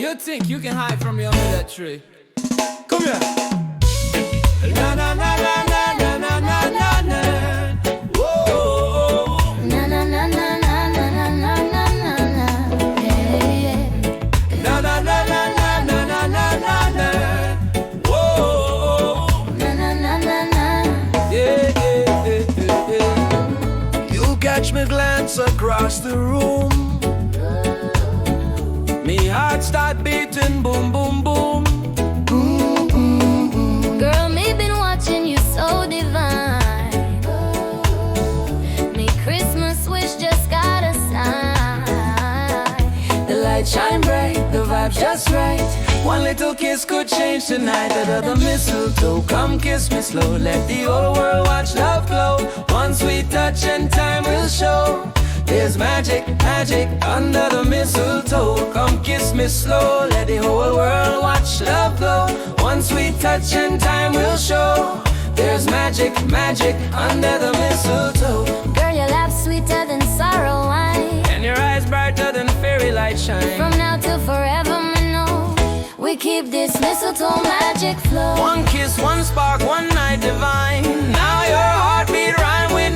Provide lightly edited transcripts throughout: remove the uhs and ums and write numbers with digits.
You think you can hide from me under that tree? Come here. Na na na na na na na na na na. Whoa. Na na na na na na na na na na. Yeah, yeah. Na na na na na na na na na na. Whoa. Na na na na na. Yeah, yeah, yeah, yeah. You catch me glance across the room. Me heart start beating, boom, boom, boom. Girl, me been watching you so divine. Me Christmas wish just got a sign. The light shine bright, the vibe's just right. One little kiss could change tonight. Under the mistletoe, come kiss me slow. Let the whole world watch love glow. One sweet touch and time will show. There's magic, magic under the mistletoe. Come kiss me slow. Let the whole world watch love glow. One sweet touch and time will show. There's magic, magic under the mistletoe. Girl, your laugh sweeter than sorrow wine. And your eyes brighter than fairy light shine. From now till forever, me know we keep this mistletoe magic flow. One kiss, one spark, one night divine. Now your heartbeat rhyme with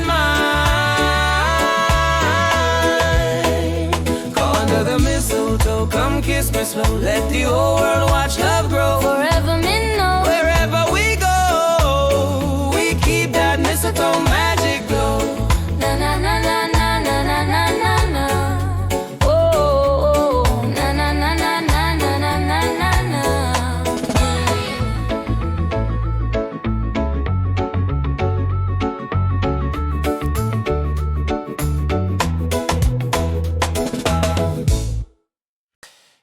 mine. Go under the mistletoe, come kiss me slow. Let the whole world watch love grow. Forever, me know Wherever we go, we keep that mistletoe magic glow. na na na na na na na na na na. Oh, oh, oh. Na na na na na na na na na na.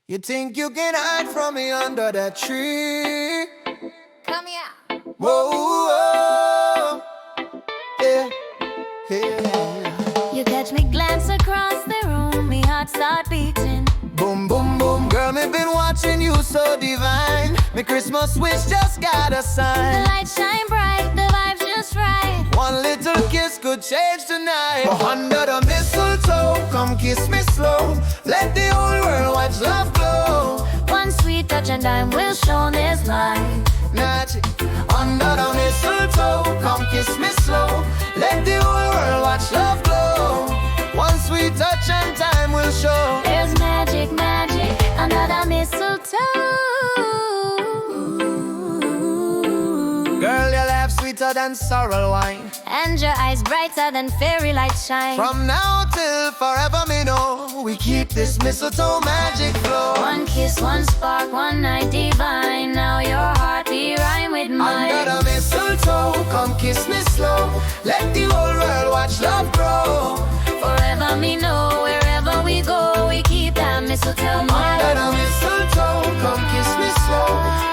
You think you can hide from me under that tree? Come here. Whoa, whoa, yeah, yeah. You catch me glance across the room, me heart start beating. Boom, boom, boom, girl, me been watching you so divine. Me Christmas wish just got a The sign. light shine bright, the vibe's just right. One little kiss could change tonight. Under the mistletoe, come kiss me slow. Let the whole world watch love glow. One sweet touch and time will show this light. Magic under the mistletoe, come kiss me slow. Let the whole world watch love glow. One sweet touch and time will show. There's magic, magic under the mistletoe. Girl, your laugh sweeter than sorrel wine. And your eyes brighter than fairy light shine. From now till forever, me know we keep this mistletoe magic flow. One kiss, one spark, one night divine. Now your heart be rhyme with mine. Under the mistletoe, come kiss me slow. Let the whole world watch love grow. Forever me know, wherever we go, we keep that mistletoe. Under the mistletoe, come kiss me slow.